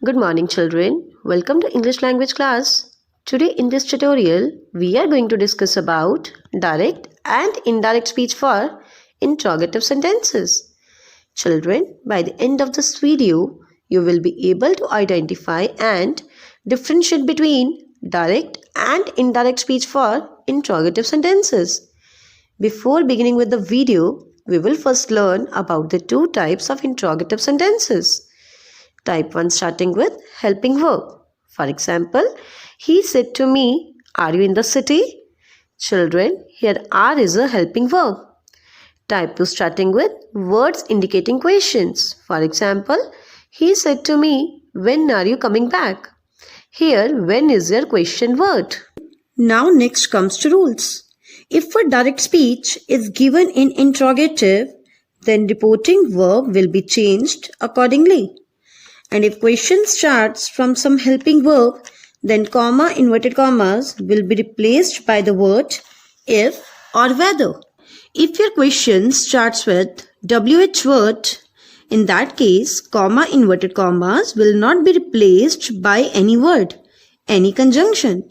Good morning, children. Welcome to English language class. Today in this tutorial, we are going to discuss about direct and indirect speech for interrogative sentences. Children, by the end of this video, you will be able to identify and differentiate between direct and indirect speech for interrogative sentences. Before beginning with the video, we will first learn about the two types of interrogative sentences. Type 1 starting with helping verb. For example, he said to me, "Are you in the city?" Children, here are is a helping verb. Type 2 starting with words indicating questions. For example, he said to me, "When are you coming back?" Here, when is your question word. Now next comes to rules. If a direct speech is given in interrogative, then reporting verb will be changed accordingly. And if question starts from some helping verb, then comma, inverted commas will be replaced by the word if or whether. If your question starts with WH word, in that case, comma, inverted commas will not be replaced by any word, any conjunction.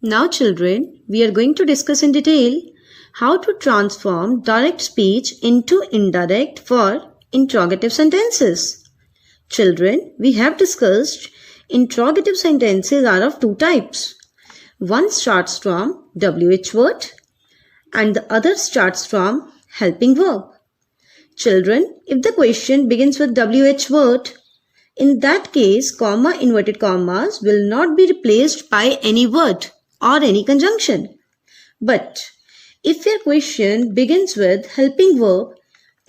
Now children, we are going to discuss in detail how to transform direct speech into indirect for interrogative sentences. Children, we have discussed interrogative sentences are of two types. One starts from WH word and the other starts from helping verb. Children, if the question begins with WH word, in that case, comma, inverted commas will not be replaced by any word or any conjunction. But if your question begins with helping verb,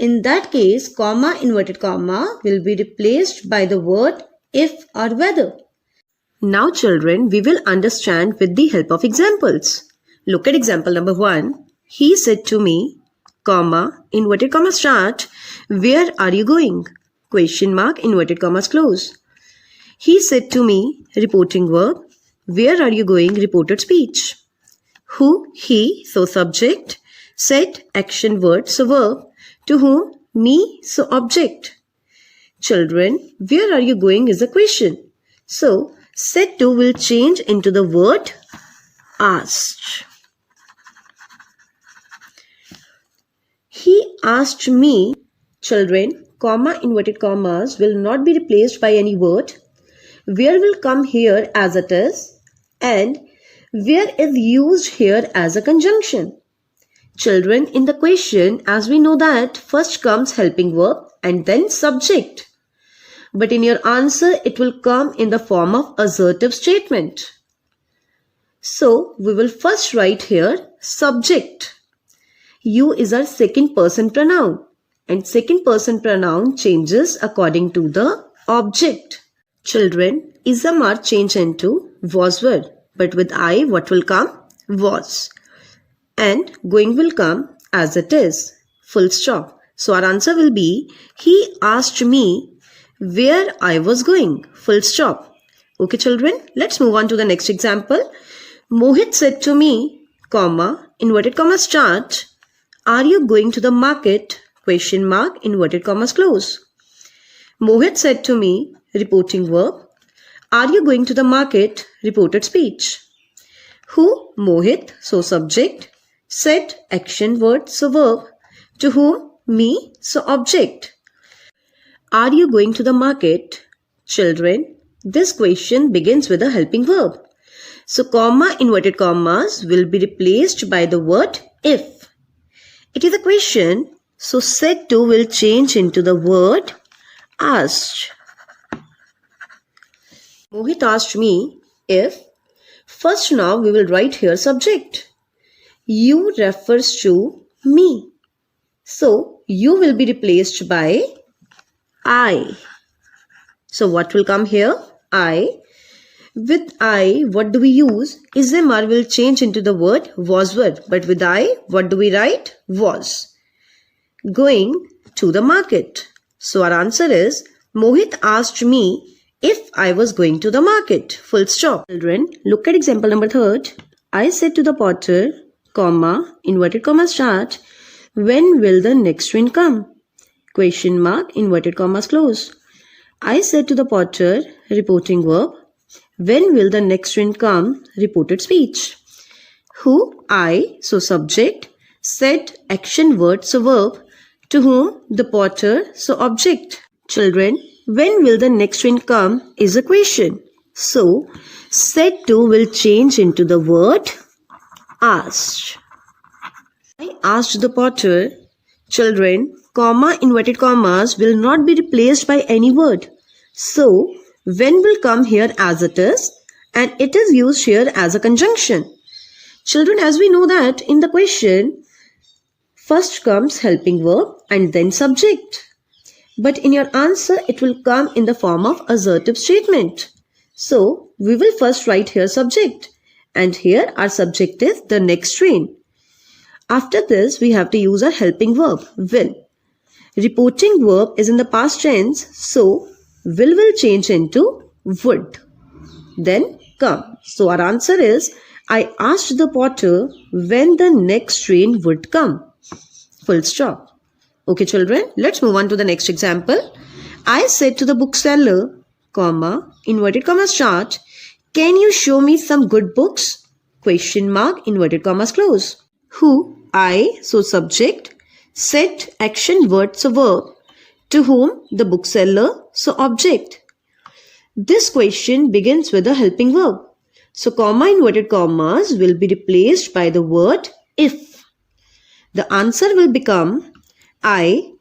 in that case, comma, inverted comma will be replaced by the word if or whether. Now children, we will understand with the help of examples. Look at example number 1. He said to me, comma, inverted comma start, "Where are you going?" Question mark, inverted commas close. He said to me, reporting verb, "Where are you going?" Reported speech. Who, he, so subject. Said, action word, so verb. To whom, me, so object. Children, where are you going is a question. So, said to will change into the word asked. He asked me. Children, comma, inverted commas will not be replaced by any word. Where will come here as it is, and where is used here as a conjunction. Children, in the question, as we know that first comes helping verb and then subject. But in your answer, it will come in the form of assertive statement. So, we will first write here subject. You is our second person pronoun, and second person pronoun changes according to the object. Children, ism are changed into was were, but with I, what will come? Was. And going will come as it is, full stop. So our answer will be, he asked me where I was going, full stop. Okay children, let's move on to the next example. Mohit said to me, comma, inverted comma start, "Are you going to the market?" Question mark, inverted commas close. Mohit said to me, reporting verb, "Are you going to the market?" Reported speech. Who, Mohit, so subject. Said, action word, so verb. To whom, me, so object. Are you going to the market? Children, this question begins with a helping verb. So, comma, inverted commas will be replaced by the word if. It is a question, so said to will change into the word asked. Mohit asked me if. First now we will write here subject. You refers to me. So, you will be replaced by I. So, what will come here? I. With I, what do we use? Ism will change into the word was were. But with I, what do we write? Was. Going to the market. So, our answer is, Mohit asked me if I was going to the market. Full stop. Children, look at example number 3. I said to the porter, comma, inverted comma start, "When will the next train come?" Question mark, inverted commas close. I said to the potter, reporting verb. When will the next train come? Reported speech. Who? I, so subject. Said, action word, so verb. To whom? The potter, so object. Children, when will the next train come is a question. So, said to will change into the word asked. I asked the potter. Children, comma, inverted commas will not be replaced by any word. So, when will come here as it is, and it is used here as a conjunction. Children, as we know that in the question, first comes helping verb and then subject. But in your answer, it will come in the form of assertive statement. So, we will first write here subject. And here our subject is the next train. After this, we have to use a helping verb, will. Reporting verb is in the past tense, so will change into would. Then come. So our answer is, I asked the potter when the next train would come. Full stop. Okay children, let's move on to the next example. I said to the bookseller, comma, inverted commas start, can you show me some good books? Question mark, inverted commas close. Who? I, so subject. Said, action word, so verb. To whom? The bookseller, so object. This question begins with a helping verb. So comma, inverted commas will be replaced by the word if. The answer will become I.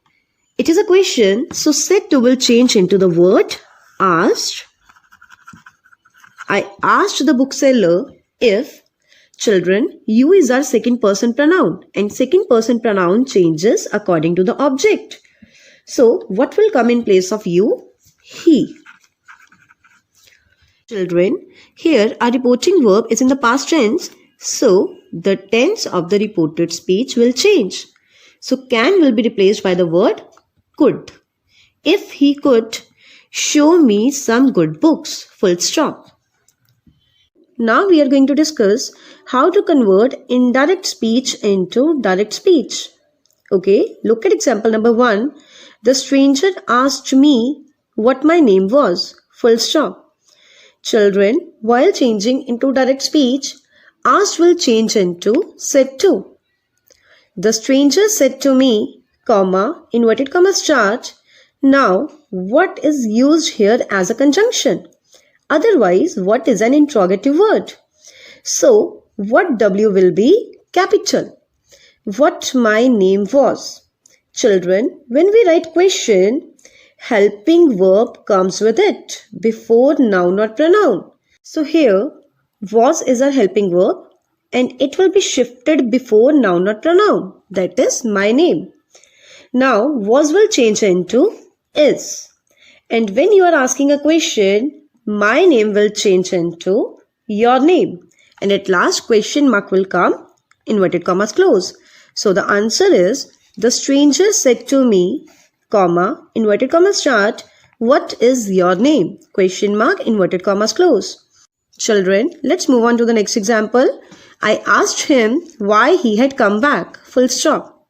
It is a question, so said to will change into the word asked. I asked the bookseller if. Children, you is our second person pronoun and second person pronoun changes according to the object. So, what will come in place of you? He. Children, here our reporting verb is in the past tense. So, the tense of the reported speech will change. So, can will be replaced by the word could. If he could, show me some good books. Full stop. Now we are going to discuss how to convert indirect speech into direct speech. Okay, look at example number 1. The stranger asked me what my name was. Full stop. Children, while changing into direct speech, asked will change into said to. The stranger said to me, comma, inverted comma start. Now, what is used here as a conjunction? Otherwise, what is an interrogative word? So, what W will be? Capital. What my name was. Children, when we write question, helping verb comes with it before noun or pronoun. So here, was is our helping verb and it will be shifted before noun or pronoun. That is my name. Now, was will change into is. And when you are asking a question, my name will change into your name. And at last question mark will come, inverted commas close. So the answer is, the stranger said to me, comma, inverted commas start, what is your name? Question mark, inverted commas close. Children, let's move on to the next example. I asked him why he had come back. Full stop.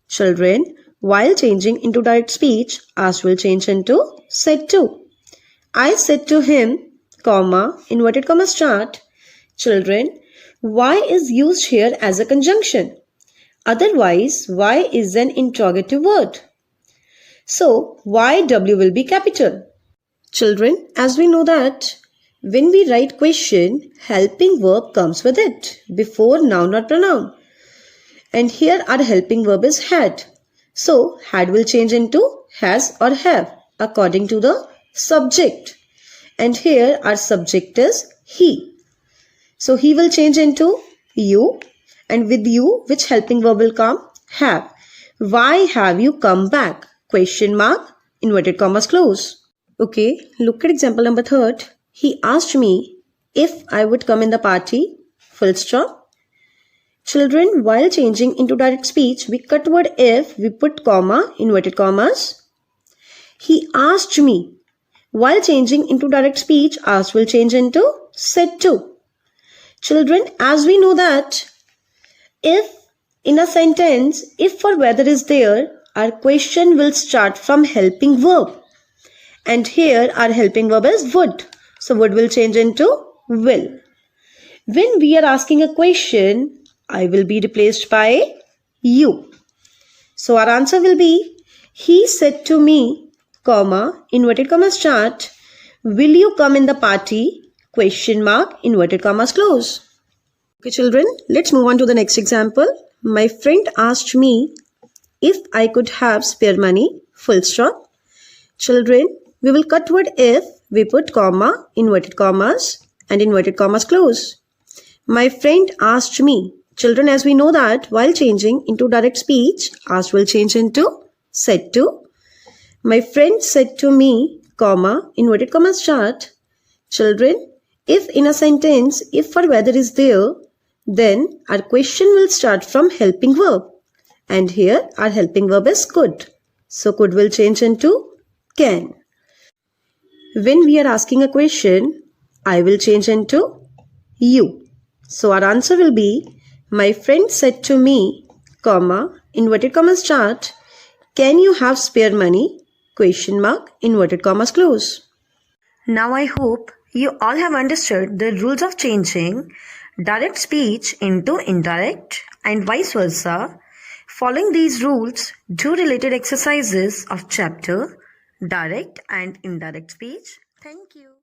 Children, while changing into direct speech, asked will change into said to. I said to him, comma, inverted comma start. Children, why is used here as a conjunction. Otherwise, why is an interrogative word. So, YW will be capital. Children, as we know that when we write question, helping verb comes with it before noun or pronoun. And here our helping verb is had. So, had will change into has or have according to the subject. And here our subject is he. So he will change into you, and with you which helping verb will come? Have. Why have you come back? Question mark, inverted commas close. Okay, look at example number 3. He asked me if I would come in the party. Full stop. Children, while changing into direct speech, we cut word if, we put comma, inverted commas. He asked me. While changing into direct speech, asked will change into said to. Children, as we know that if in a sentence, if or whether is there, our question will start from helping verb. And here our helping verb is would. So would will change into will. When we are asking a question, I will be replaced by you. So our answer will be, he said to me, comma, inverted commas start, will you come in the party? Question mark, inverted commas close. Okay children, let's move on to the next example. My friend asked me if I could have spare money, full stop. Children, we will cut word if, we put comma, inverted commas and inverted commas close. My friend asked me. Children, as we know that while changing into direct speech, asked will change into said to. My friend said to me, comma, inverted commas start. Children, if in a sentence, if or whether is there, then our question will start from helping verb. And here our helping verb is could. So could will change into can. When we are asking a question, I will change into you. So our answer will be, my friend said to me, comma, inverted commas start, can you have spare money? Question mark, inverted commas close. Now I hope you all have understood the rules of changing direct speech into indirect and vice versa. Following these rules, do related exercises of chapter direct and indirect speech. Thank you.